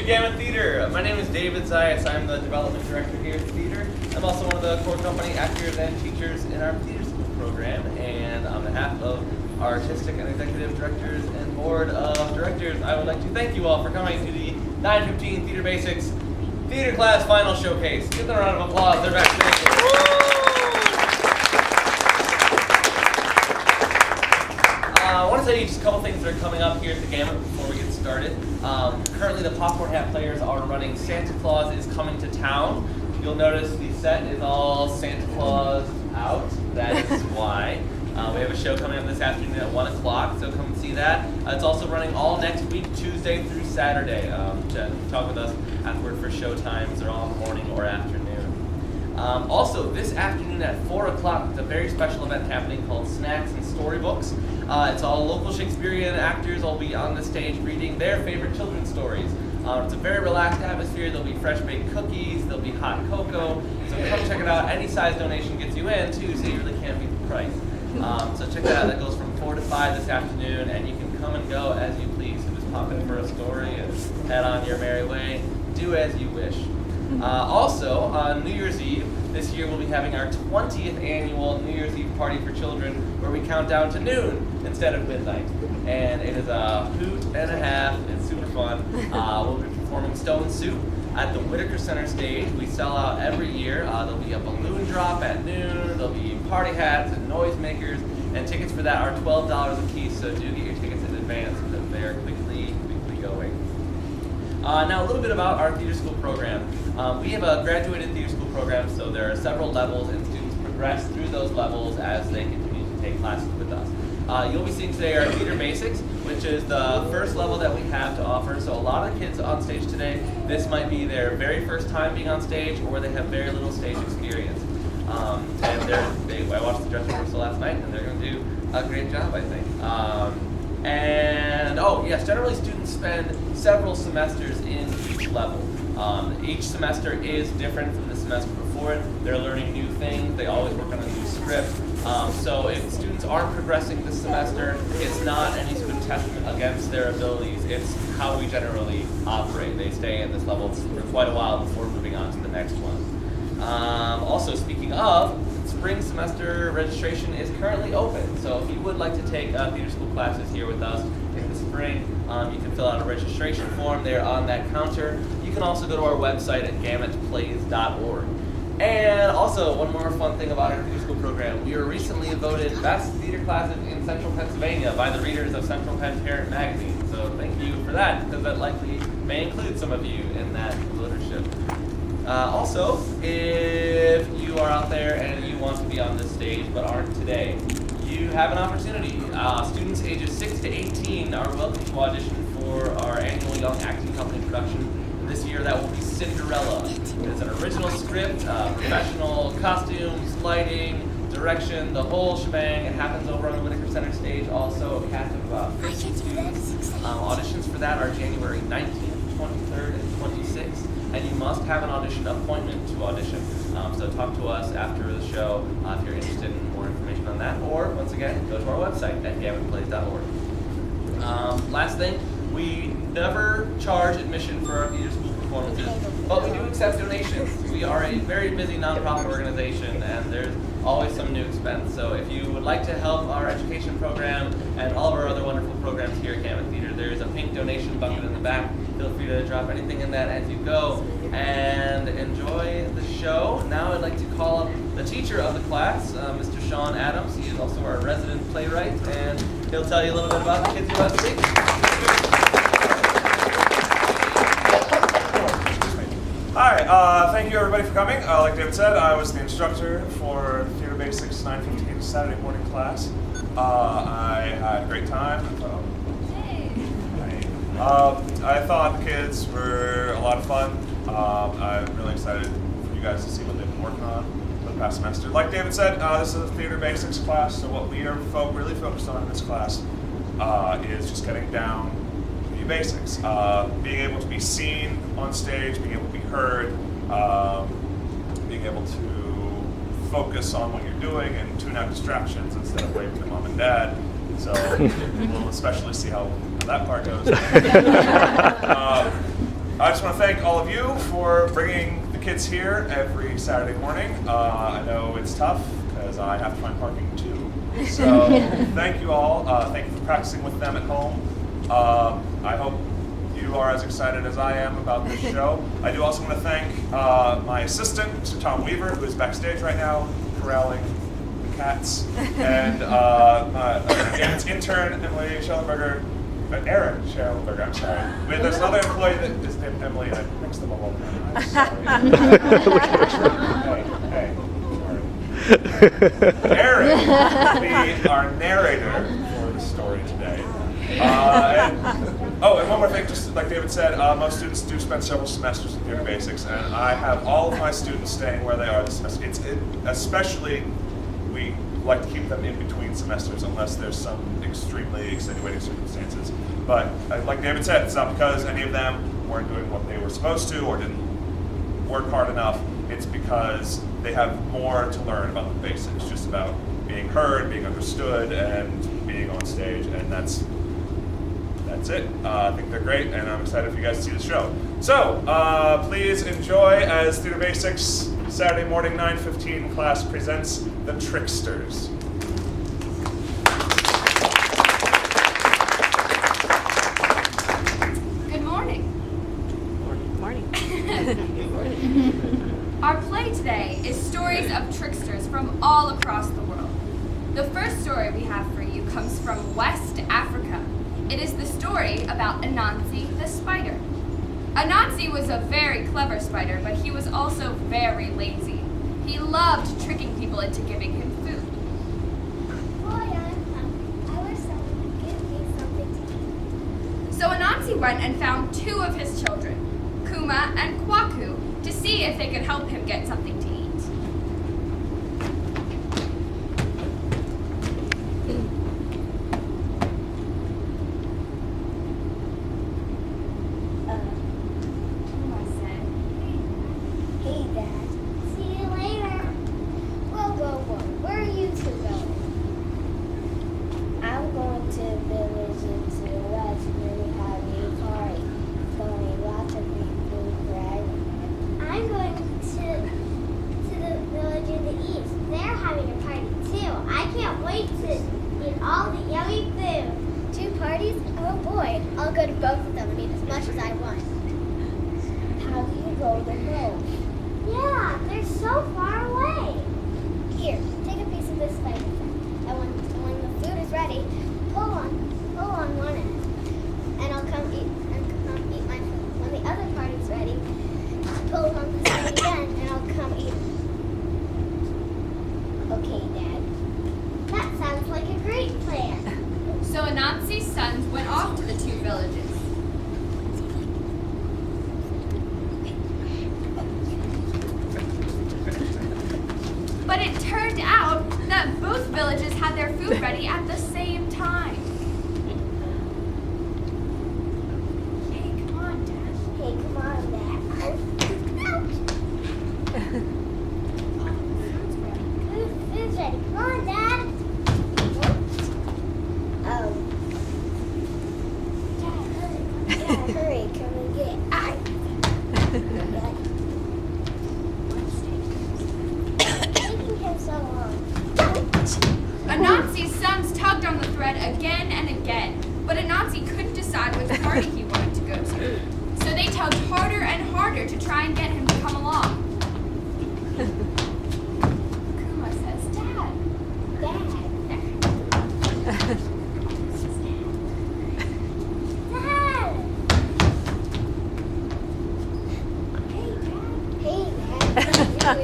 to Gamut Theatre. My name is David Zayas. I'm the development director here at the theater. I'm also one of the core company actors and teachers in our theater school program. And on behalf of our artistic and executive directors and board of directors, I would like to thank you all for coming to the 9:15 Theater Basics Theater Class Final Showcase. Give them a round of applause. They're backstage. I want to tell you just a couple things that are coming up here at the Gamut before we get started. Currently, the Popcorn Hat players are running Santa Claus is Coming to Town. You'll notice the set is all Santa Claus out. That is why. We have a show coming up this afternoon at 1 o'clock, so come and see that. It's also running all next week, Tuesday through Saturday. Talk with us afterward for show times. They're all in the morning or afternoon. Also, this afternoon at 4 o'clock, it's a very special event happening called Snacks and Storybooks. It's all local Shakespearean actors will be on the stage reading their favorite children's stories. It's a very relaxed atmosphere. There'll be fresh baked cookies, there'll be hot cocoa. So come check it out. Any size donation gets you in too, so you really can't beat the price. So check that out. That goes from 4 to 5 this afternoon, and you can come and go as you please. So just pop in for a story and head on your merry way. Do as you wish. Also, on New Year's Eve, this year we'll be having our 20th annual New Year's Eve party for children, where we count down to noon instead of midnight. And it is a hoot and a half. It's super fun. We'll be performing Stone Soup at the Whitaker Center stage. We sell out every year. There'll be a balloon drop at noon. There'll be party hats and noisemakers. And tickets for that are $12 a piece, so do get your tickets in advance because they're quickly going. Now a little bit about our theater school program. We have a graduated theater school program, so there are several levels, and students progress through those levels as they continue to take classes with us. You'll be seeing today our Theater Basics, which is the first level that we have to offer. So a lot of kids on stage today, this might be their very first time being on stage, or they have very little stage experience. I watched the dress rehearsal last night, and they're going to do a great job, I think. Generally students spend several semesters in each level. Each semester is different from the semester before it. They're learning new things. They always work on a new script. So if students aren't progressing this semester, it's not any sort of testament against their abilities. It's how we generally operate. They stay in this level for quite a while before moving on to the next one. Also, speaking of, spring semester registration is currently open. So if you would like to take theater school classes here with us in the spring, you can fill out a registration form there on that counter. You can also go to our website at gamutplays.org. And also, one more fun thing about our theater school program, we were recently voted best theater classes in Central Pennsylvania by the readers of Central Penn Parent Magazine. So thank you for that, because that likely may include some of you in that votership. Also, if you are out there and you want to be on this stage but aren't today, you have an opportunity. Students ages 6 to 18 are welcome to audition for our annual Young Acting Company production. This year that will be Cinderella. It is an original script, professional costumes, lighting, direction, the whole shebang. It happens over on the Whitaker Center stage. Also a cast of about 50 students. Auditions for that are January 19th, 23rd, and 26th. And you must have an audition appointment to audition. So talk to us after the show if you're interested in more information on that. Or, once again, go to our website at gamutplays.org. Last thing, we never charge admission for our theater school performances, but we do accept donations. We are a very busy nonprofit organization, and there's always some new expense. So if you would like to help our education program and all of our other wonderful programs here at Gamut Theatre, there's a pink donation bucket in the back. Feel free to drop anything in that as you go, and enjoy the show. Now I'd like to call up the teacher of the class, Mr. Sean Adams. He is also our resident playwright, and he'll tell you a little bit about the kids who have stage. Hi, thank you everybody for coming. Like David said, I was the instructor for Theater Basics 9:15 Saturday morning class. I had a great time. I thought the kids were a lot of fun. I'm really excited for you guys to see what they've been working on for the past semester. Like David said, this is a Theater Basics class, so what we are really focused on in this class is just getting down the basics. Being able to be seen on stage, being able to be heard, being able to focus on what you're doing and tune out distractions instead of waving to mom and dad. So we'll especially see how that part goes. I just want to thank all of you for bringing the kids here every Saturday morning. I know it's tough because I have to find parking too. So thank you all. Thank you for practicing with them at home. I hope you are as excited as I am about this show. I do also want to thank my assistant, Mr. Tom Weaver, who is backstage right now, corralling the cats, and Gamut's intern, Emily Schellenberger. Erin Schellenberger, I'm sorry. There's another employee that is named Emily, and I mixed them all up. I'm sorry. Hey, sorry. Erin will be our narrator for the story today. And one more thing, just like David said, most students do spend several semesters in theater basics, and I have all of my students staying where they are this semester. Especially, we like to keep them in between semesters unless there's some extremely extenuating circumstances. But like David said, it's not because any of them weren't doing what they were supposed to or didn't work hard enough. It's because they have more to learn about the basics, just about being heard, being understood, and being on stage, and that's it. I think they're great, and I'm excited for you guys to see the show. So, please enjoy as Theater Basics Saturday morning 9:15 class presents The Tricksters. Good morning. Morning. Our play today is stories of tricksters from all across the world. The first story we have for you comes from West Africa. It is the story about Anansi the spider. Anansi was a very clever spider, but he was also very lazy. He loved tricking people into giving him food. Boy, I'm hungry. I wish someone would give me something to eat. So Anansi went and found two of his children, Kuma and Kwaku, to see if they could help him get something to eat. Kuma said, Hey, Dad. See you later. We'll go one. Where are you two going? I'm going to the village into the west where we have a party. It's going to be lots of free food for everyone. I'm going to the village in the east. They're having a party too. I can't wait to eat all the yummy food. 2 parties? Oh boy. I'll go to both of them and eat as much as I want. How do you go to both? Yeah, they're so far away. Here, take a piece of this spider thread. And when the food is ready, pull on one end, and I'll come eat my food. When the other party's ready, pull on this end again, and I'll come eat. Okay, Dad. That sounds like a great plan. So Anansi's sons went off to the 2 villages. But it turned out that both villages had their food ready at the same time. Hey, come on, Dad. Hey, come on, Dad. Food's ready. Come on, Dad. Dad, hurry. Come and get it. Taking him so long. Anansi's sons tugged on the thread again and again, but Anansi couldn't decide which party he wanted to go to. So they tugged harder and harder to try and get him to come along. Kuma says, Dad. Dad. Dad. Hey, Dad.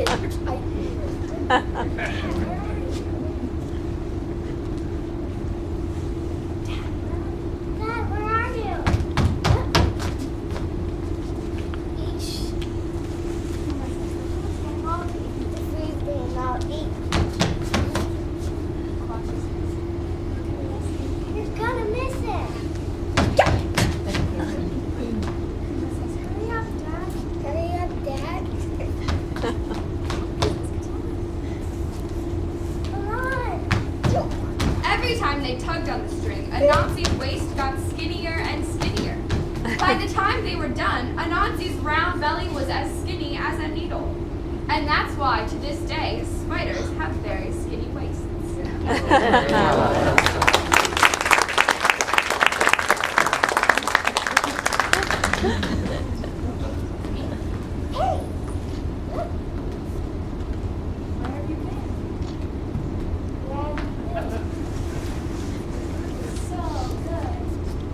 Dad, where are you? Eesh. The food's being all eaten. You're gonna miss it. Hurry up, Dad. Hurry up, Dad. time they were done, Anansi's round belly was as skinny as a needle. And that's why, to this day, spiders have very skinny waists. Hey! Look. Where have you been? So good.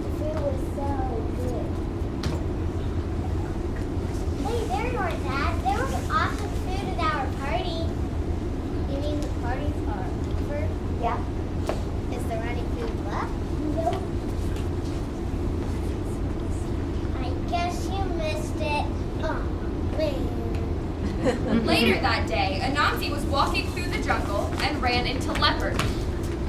The food was so good. Hey, there you are, Dad. There was awesome food at our party. You mean the parties are over? Yeah. Is there any food left? No. I guess you missed it. Oh, man. Later that day, Anansi was walking through the jungle and ran into Leopard.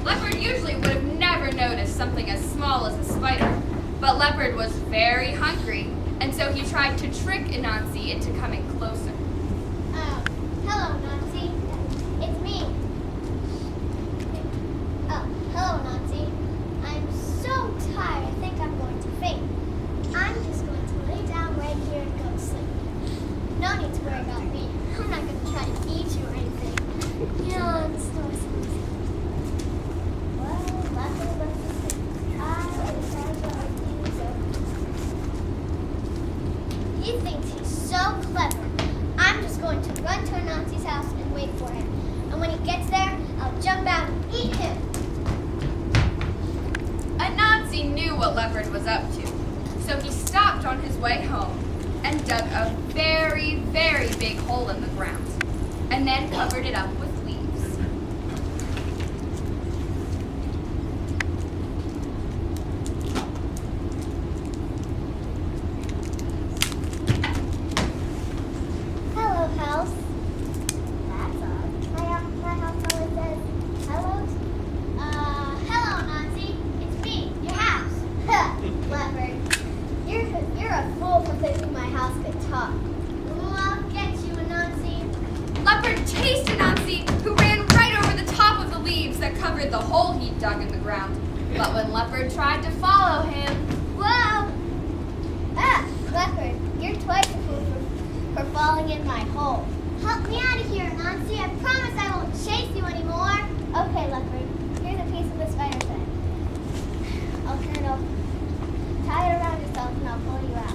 Leopard usually would have never noticed something as small as a spider, but Leopard was very hungry, and so he tried to trick Anansi into coming closer. Hello, Nancy. It's me. Oh, hello, Nancy. I'm so tired. I think I'm going to faint. I'm just going to lay down right here and go to sleep. No need to worry about me. I'm not going to try to eat you or anything. Yeah, it's so sweet. Well, luckily, let's just sleep. I was trying to do so. He thinks he's so clever. I'm just going to run to Anansi's house and wait for him. And when he gets there, I'll jump out and eat him. Anansi knew what Leopard was up to, so he stopped on his way home and dug a very, very big hole in the ground, and then covered it up with leaves. Hello, house. That's odd. My house always says hello. Hello, Nancy. It's me, your house. Leopard. You're a fool for thinking my house could talk. Ooh, I'll get you, Anansi. Leopard chased Anansi, who ran right over the top of the leaves that covered the hole he'd dug in the ground. But when Leopard tried to follow him, Whoa! Ah, Leopard, you're twice a fool for falling in my hole. Help me out of here, Nancy. I promise I won't chase you anymore. Okay, Leopard. Here's a piece of the spider thread. I'll turn it over. Tie it around yourself and I'll pull you out.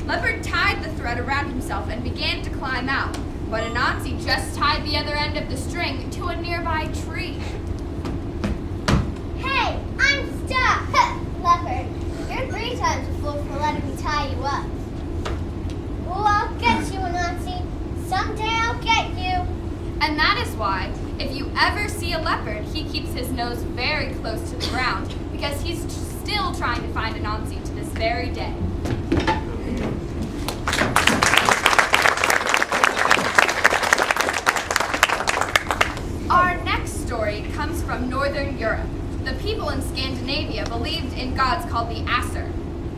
Leopard tied the thread around himself and began to climb out, but Anansi just tied the other end of the string to a nearby tree. Hey, I'm stuck! Leopard, you're 3 times a fool for letting me tie you up. Oh, I'll get you, Anansi. Someday I'll get you. And that is why, if you ever see a leopard, he keeps his nose very close to the ground, because he's still trying to find Anansi to this very day. Our next story comes from Northern Europe. The people in Scandinavia believed in gods called the Aesir.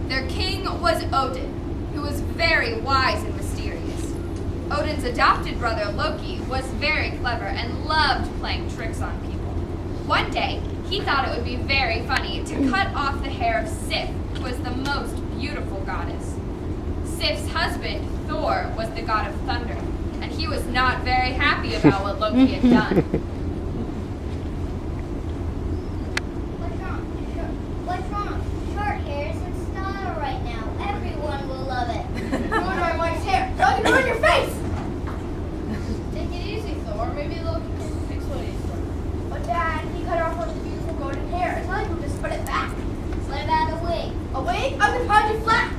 Their king was Odin, who was very wise and mysterious. Odin's adopted brother Loki was very clever and loved playing tricks on people. One day, he thought it would be very funny to cut off the hair of Sif, who was the most beautiful goddess. Sif's husband, Thor, was the god of thunder, and he was not very happy about what Loki had done. What's wrong? Short hair is in style right now. Everyone will love it. Ruin my wife's hair. Don't ruin your face! Take it easy, Thor. Maybe Loki can fix what he's doing. But Dad, he cut off her beautiful golden hair. It's not even just put it back. Let it out a wig. A wig? I'm gonna find you flat.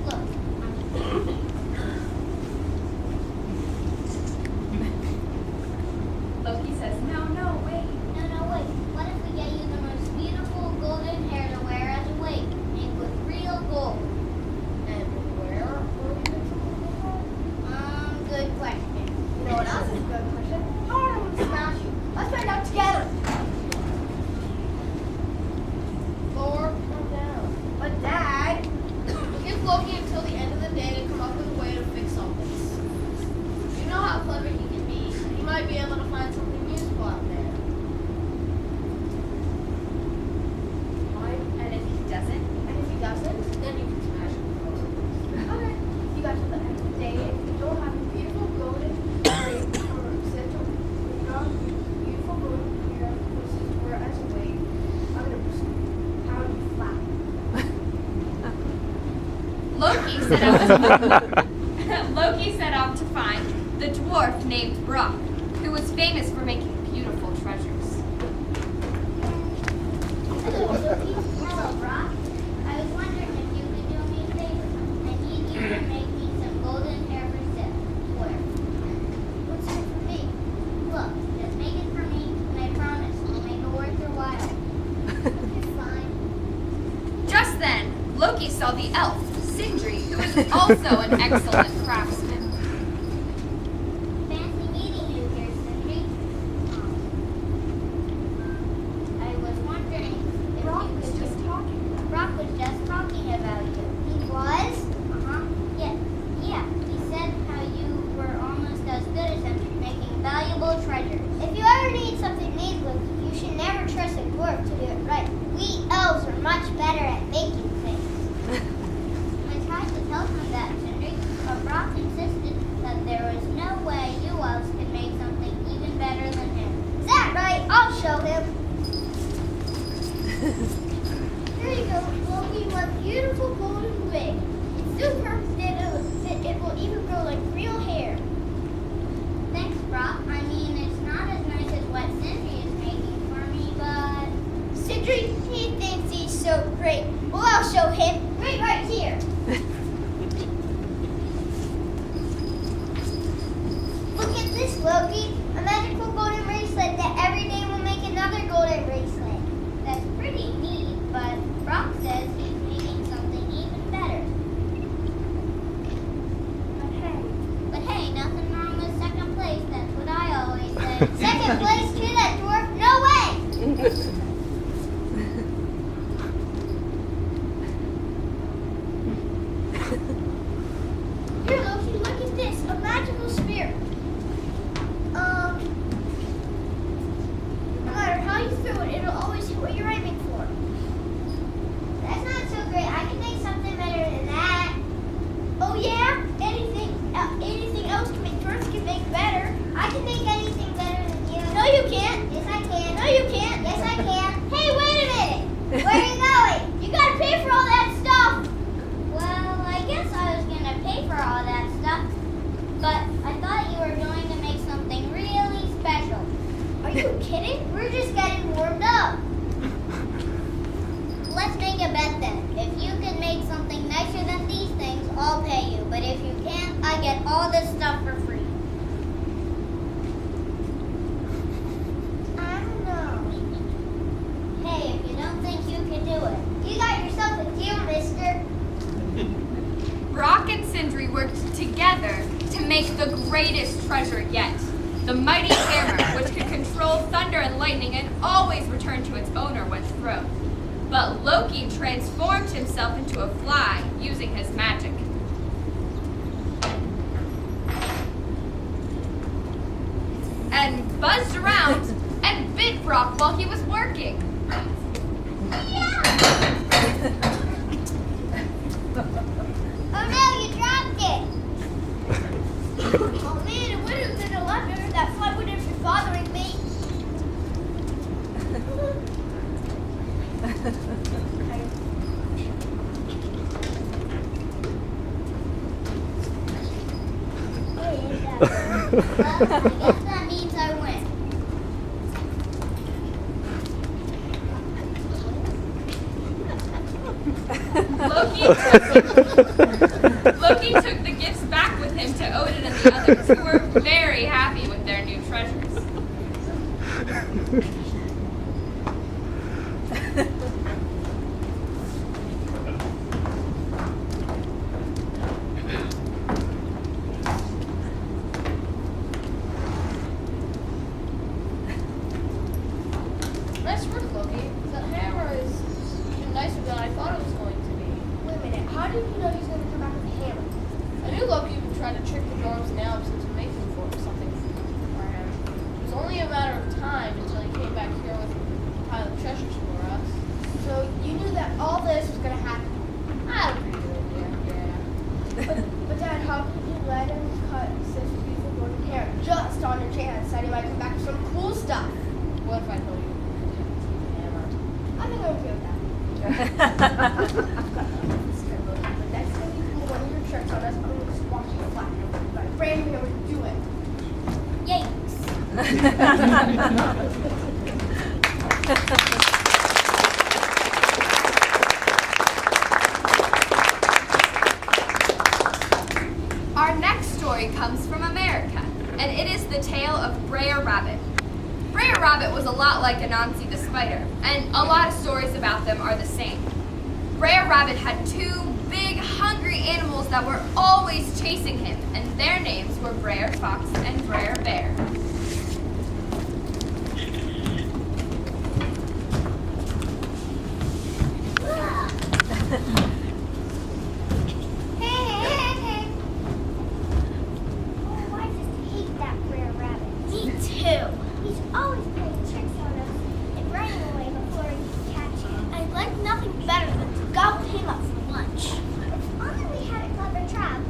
Look. Loki set out to find the dwarf named Brock, who was famous for making beautiful treasures. Hello, Brock. I was wondering if you could do me a favor. I need you to make me some golden hair for Sip. Where? What's it for me? Look, just make it for me, and I promise I'll make it worth your while. It's fine. Just then, Loki saw the elf, Sindri, who was also an excellent craftsman. Fancy meeting you here, Cindy. I was wondering if Brock you was could just talking about Brock was just talking about you. He was? Uh-huh. Yeah. He said how you were almost as good as him making valuable treasures. If you ever need something made with, you should never trust a dwarf to do it right. We elves are much better at making things. I tried to tell him that, Cindy, but Brock insisted that there was no way you elves could make something even better than him. Is that right? I'll show him. Here you go, Loki, one beautiful golden wig. It's so perfect that it will even grow like real hair. Thanks, Brock. I mean, it's not as nice as what Sindri is making for me, but... Sindri, he thinks he's so great. Well, I'll show him. Right here. Look at this, Loki. A magical golden bracelet that every day will make another golden bracelet. That's pretty neat, but Brock says he's making something even better. But hey, nothing wrong with second place. That's what I always say. Second place to that dwarf? No way! Here, Loki, look at this. A magical spear. No matter how you throw it, it'll always hit what you're aiming for. That's not so great. I can make something better than that. Oh yeah? Anything else dwarfs can make better. I can make anything better than you. No, you can't. Yes, I can. No, you can't. Yes, I can. Hey, wait a minute. Where are you going? You gotta pay for all that stuff. Well, I guess I was gonna pay for all that stuff, but I thought you were going to make something really special. Are you kidding? We're just getting warmed up. Let's make a bet then. If you can make something nicer than these things, I'll pay you. But if you can't, I get all this stuff for free. I don't know. Hey, if you don't think you can do it, you got yourself a deal, mister. Brock and Sindri worked together to make the greatest treasure yet. The mighty hammer, which could control thunder and lightning and always return to its owner when thrown. But Loki transformed himself into a fly using his magic. And buzzed around and bit Brock while he was working. Oh no, you dropped it! Oh man, it would have been a lot better if that fly wouldn't have been bothering me. Well, I guess that means I win. Loki took the gifts back with him to Odin and the others, who were very happy with their new treasures. Nice work, Loki. That hammer is even nicer than I thought it was going to be. Wait a minute, how did you know he's going to come back with a hammer? I knew Loki would try to trick the dwarves and elves into making something for him. It was only a matter of time until he came back here with a pile of treasures for us. So you knew that all this was going to happen. I had a pretty good idea, yeah. But Dad, how could you let him cut such beautiful golden hair just on a chance that he might come back with some cool stuff? What if I told you the hammer? I think I'm okay with that. But next time you pull one of your Our next story comes from America, and it is the tale of Brer Rabbit. Brer Rabbit was a lot like Anansi the spider, and a lot of stories about them are the same. Brer Rabbit had two big, hungry animals that were always chasing him, and their names were Brer Fox and Brer Bear. Hey. Oh, I just hate that Brer Rabbit. Me too. He's always playing tricks on us and running away before we can catch him. I'd like nothing better than to gobble him up for lunch. If only we had a clever trap,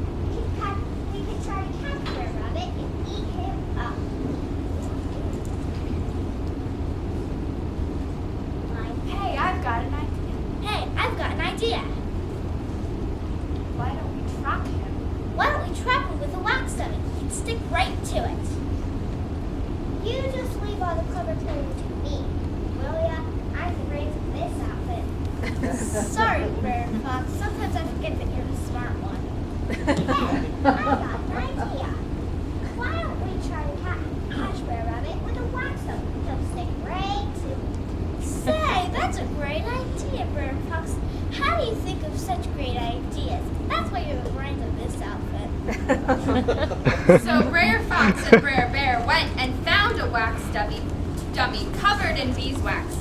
we could try to catch Brer Rabbit and eat him up. Hey, I've got an idea. Hey, I've got an idea. Why don't we trap him? Why don't we trap him with a wax dummy and stick right to it? You just leave all the clever playing to me, will ya? I can raise this outfit. Sorry, Brer Fox. Sometimes I forget that you're the smart one. Hey, I got an idea. Why don't we try to catch Brer Rabbit with a wax dummy? He'll stick right to it. Say, that's a great idea, Brer Fox. How do you think of such great ideas? That's why you're the brains of this outfit. So Brer Fox and Brer Bear went and found a wax dummy covered in beeswax,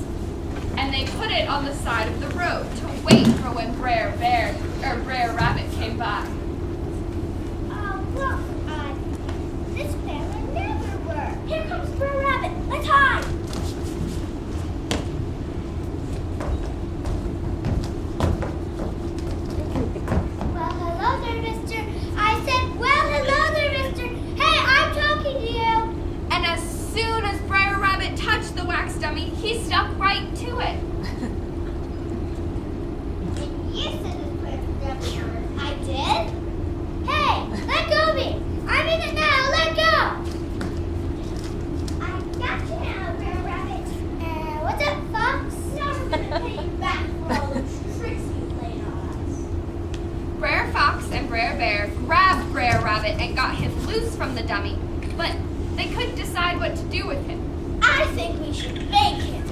and they put it on the side of the road to wait for when Brer Rabbit came by. Oh, look, this bear would never work. Here comes Brer Rabbit. Let's hide. Well, hello there, mister. I said, well, hello there, mister. Hey, I'm talking to you. And as soon as Brer Rabbit touched the wax dummy, he stuck right to it. And you said this put a dummy on. I did? Hey, let go of me. I'm in it now. Let go. I got you now, Brer Rabbit. What's up, Fox? I'm gonna pay you back for all those tricks you played on us. Brer Fox and Brer Bear grabbed Brer Rabbit and got him loose from the dummy, but they couldn't decide what to do with him. I think we should bake him.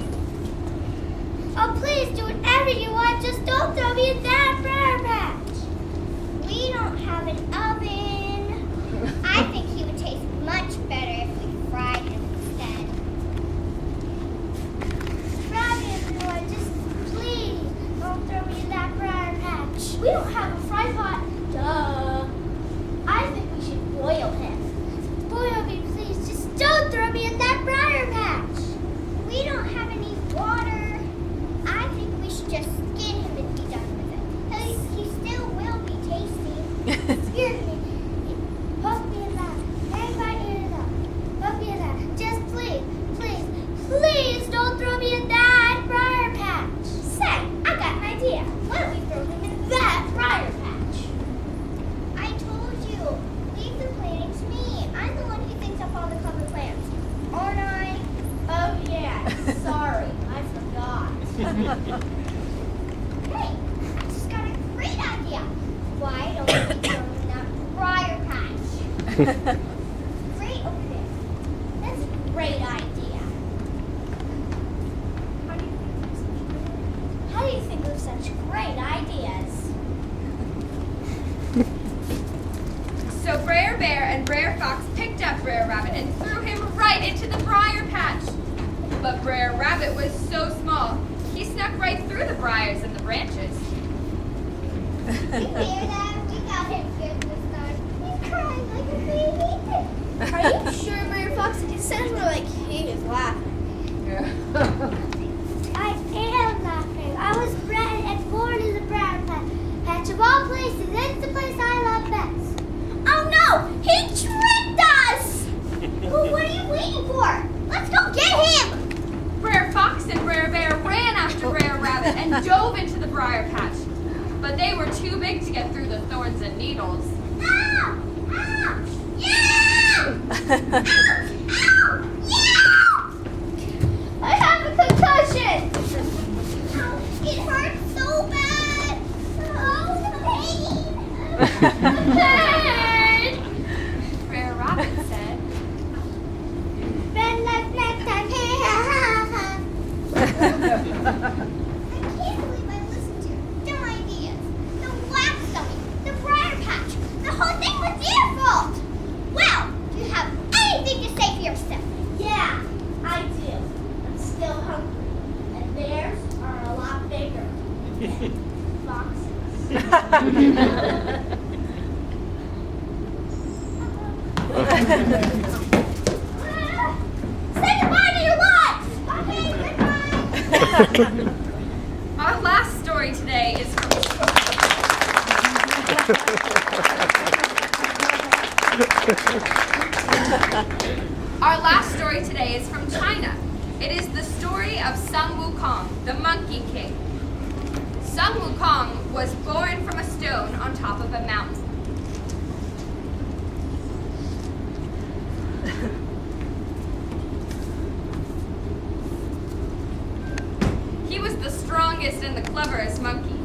Oh, please do whatever you want. Just don't throw me in that briar patch. We don't have an oven. I think he would taste much better if we fried him instead. Try me, everyone. Just please don't throw me in that briar patch. We don't have a fry pot. Duh. I think we should boil him. Boil me, please. Just don't throw me in that briar patch. We don't have any water. I think we should just skin him and be done with it. He still will be tasty. Excuse me. Poke me in that. Everybody in that. Poke me in that. Just please don't throw me in that briar patch. Say, I got an idea. Why don't we throw him in that briar patch? I told you, leave the planning to me. I'm the one who thinks up all the clever plans. Aren't I? Oh yeah, sorry, I forgot. Hey, I just got a great idea. Why don't we throw him in that briar patch? Right over there. That's a great idea. How do you think of such great ideas? So Brer Bear and Brer Fox picked up Brer Rabbit and threw him right into the briar patch. But Brer Rabbit was so small, he snuck right through the briars and the branches. You hear that? We got him good this time. He's crying like a baby. Are you sure, Brer Fox? It sounds more like he is laughing. I am laughing. I was bred and born in the briar patch of all places. It's the place I love best. Oh no! He tricked us! Well, what are you waiting for? Let's go get him! Brer Fox and Brer Bear ran after Brer Rabbit and dove into the briar patch. But they were too big to get through the thorns and needles. Ow! Ow! Yeah! Ow! Ow! Yeah! Bird! Brer Rabbit said. Red light, black time, hey, ha, ha, ha. I can't believe I listened to your dumb ideas. The wax dummy, the briar patch, the whole thing was your fault. Well, do you have anything to say for yourself? Yeah, I do. I'm still hungry. And bears are a lot bigger. Foxes. Say goodbye to your lives! Okay, goodbye! Our last story today is from China. It is the story of Sun Wukong, the Monkey King. Sun Wukong was born from a stone on top of a mountain. He was the strongest and the cleverest monkey.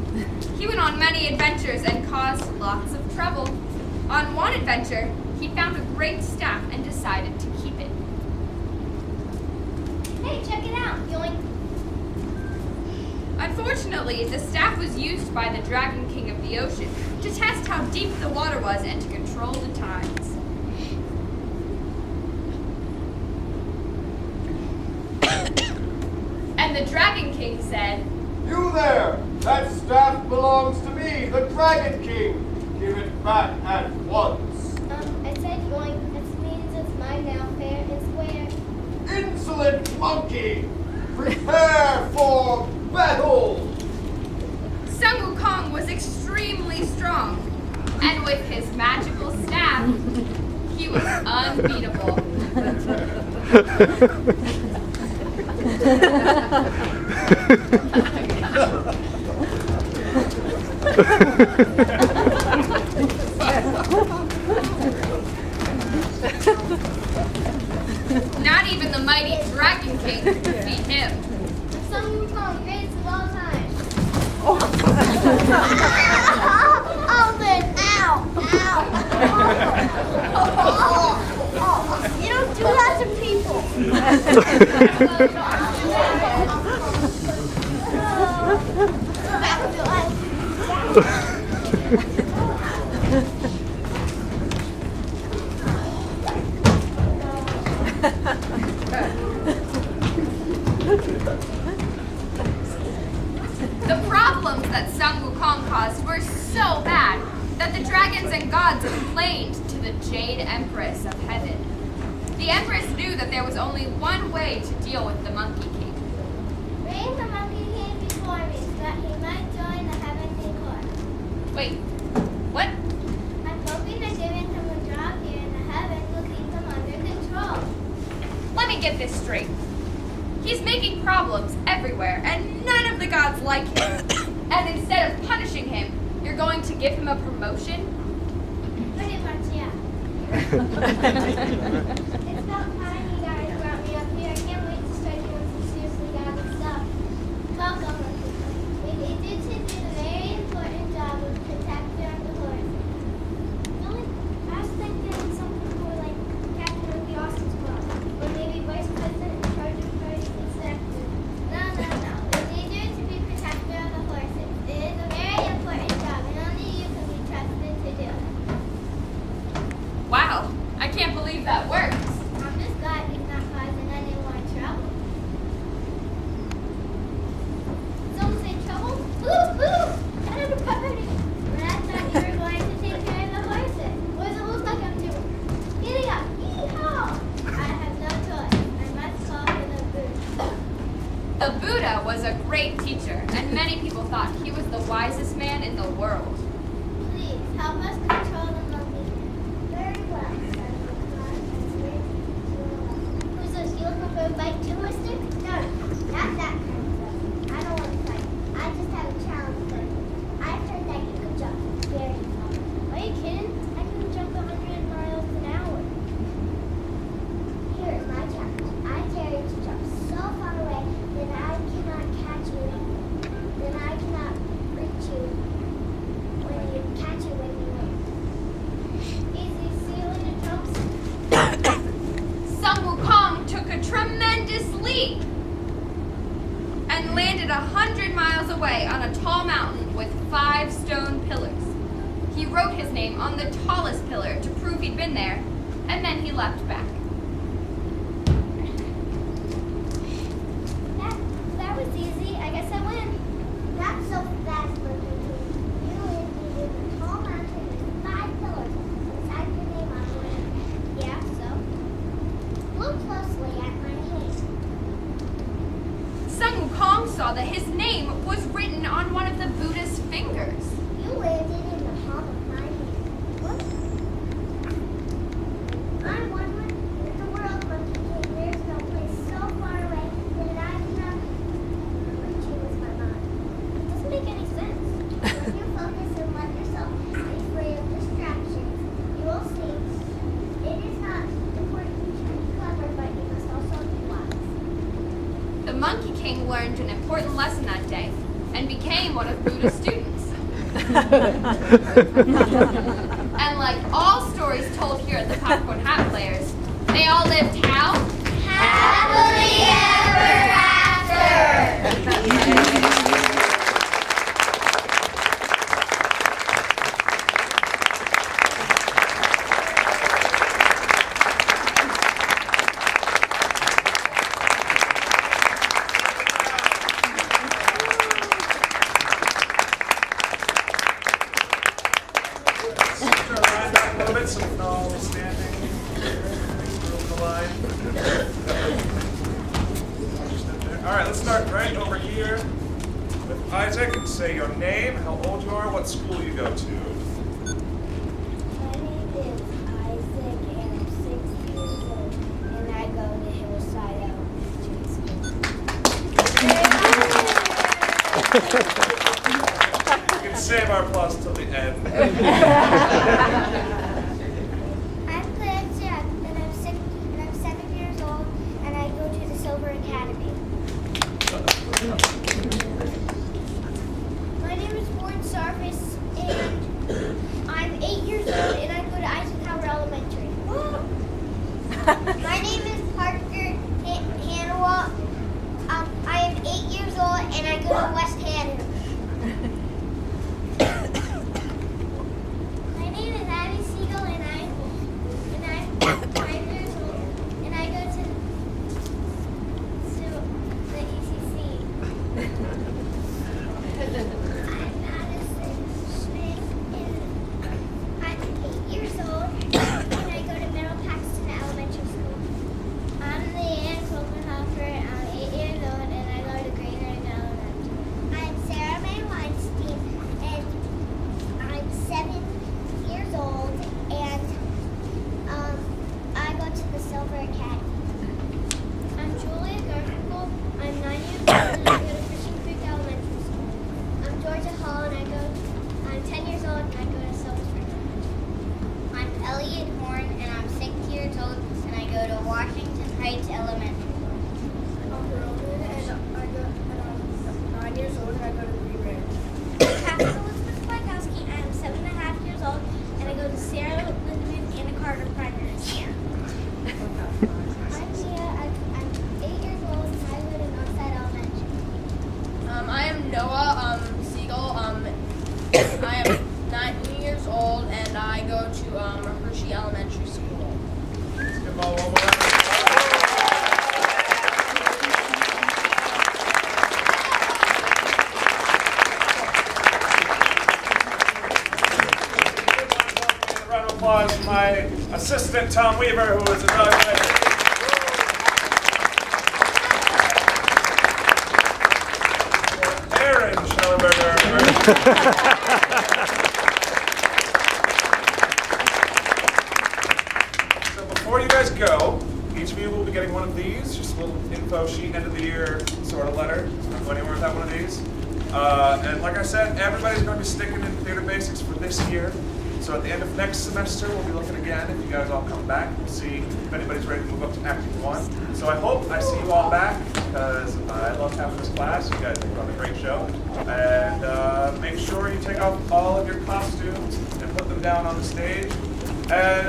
He went on many adventures and caused lots of trouble. On one adventure, he found a great staff and decided to keep it. Hey, check it out. Yoink. Unfortunately, the staff was used by the Dragon King of the ocean to test how deep the water was and to control the tides. And the Dragon King said, You there! That staff belongs to me, the Dragon King! Give it back at once! I said yoink. That means it's mine now, fair and square. Insolent monkey! Prepare for battle! Sun Wukong was extremely strong, and with his magical staff, he was unbeatable. Not even the mighty Dragon King could beat him. Sun Wukong, greatest of all time. Oh, then, ow, ow. You don't do that to people. The problems that Sun Wukong caused were so bad that the dragons and gods complained to the Jade Empress of Heaven. The Empress knew that there was only one way to deal with the Monkey King. Bring the monkey king before me so that he might join the heavenly court. Wait, what? I'm hoping that giving him a job here in the heavens will keep him under control. Let me get this straight. He's making problems everywhere, and none of the gods like him. And instead of punishing him, you're going to give him a promotion? Pretty much, yeah. It's about time you guys brought me up here. I can't wait to start doing some seriously godly stuff. Welcome, monkey. We need you to do the very important job of protecting the horse. Really? I was thinking something more like captain of the Austin's Club, or maybe vice president in charge of party executive. No. We need you to be protector of the horses. It is a very important job, and only you can be trusted to do it. Wow, I can't believe that works. I'm just glad he's not causing any more trouble. Don't say trouble? Woo! Out of the party! When I thought you were going to take care of the horses. What does it look like I'm doing? Giddy up! Yee-haw! I have no choice. I must call for the Buddha. The Buddha was a great teacher, and many people thought he was the wisest man in the world. Please, help us control the monkey. Very well, said the clown. Who's this? You looking for a fight too, mister? No, not that kind of stuff. I don't want to fight. I just have a challenge for you. I heard that you can jump very far. Are you kidding? I can jump 100 miles an hour. Here is my challenge. I dare you to jump so far away that I cannot catch you. Then I cannot reach you when you catch you when you want. wrote his name on the tallest pillar to prove he'd been there, and then he left back. That was easy. I guess I win. Not so fast, Monkey King. You live in a tall mountain with 5 pillars beside your name on it. Yeah, so? Look closely at my hand. Sun Wukong saw that his name was written on one of the Buddha's fingers. You landed in the palm of my hand. What? I'm wondering in the world, Monkey King, there's no place so far away that I cannot reach you with my mind. It doesn't make any sense. When you focus and let yourself be free of distractions, you will see it is not important to be clever, but you must also be wise. The Monkey King learned an important lesson that day and became one of Buddha's students. And like all stories told here at the Popcorn Hat Players, they all lived how? Happily ever after! A little bit, so we can all standing. The line. All right, let's start right over here with Isaac and say your name, how old you are, what school you go to. My name is Isaac and I'm 6 years old and I go to Hillside Elementary School. We can save our applause till the end. I'm Clancy and I'm 7 years old and I go to the Silver Academy. My name is Warren Sarvis and I'm 8 years old and I go to Eisenhower Elementary. My name is Parker Hannawalt. I am 8 years old and I go to West Hannah. My name is Abby Siegel and I'm 5 years old and I go to the ECC. I'm Madison Smith and I'm 8 years old and I go to Middle Paxton Elementary School. I'm Leanne Kopenhofer and I'm 8 years old and I go to Green Ridge Elementary. I'm Sarah Mae Weinstein and I'm 7 years old and I go to the Silver Academy. I'm Julia Garfinkel. I'm 9 years old and I go to Fishing Creek Elementary School. I'm Georgia Hall and I'm 10 years old and I go to Silver Spring Elementary. I'm Elliot Horn and I'm 6 years old and I go to Washington Heights Elementary. I'm Roman and I'm 9 years old and I go to Green Ridge. I'm Catherine Elizabeth Flagowski and I'm 7.5 years old and I go to Sarah Lindeman Anna Carter Primary School. I'm Mia. I'm 8 years old and I live in Northside Elementary. I am Noah Siegel. I am 9 years old and I go to Hershey Elementary School. Let's give them all one more round. A round of applause for my assistant, Tom Weaver, who was evaluated. Aaron Schellenberger. So before you guys go, each of you will be getting one of these, just a little info sheet, end of the year sort of letter. Don't go anywhere without one of these. And like I said, everybody's going to be sticking in theater basics for this year. So at the end of next semester, we'll be looking again. If you guys all come back, we'll see if anybody's ready to move up to acting 1. So I hope I see you all back because I love having this class. You guys have done a great show. And make sure you take off all of your costumes and put them down on the stage. And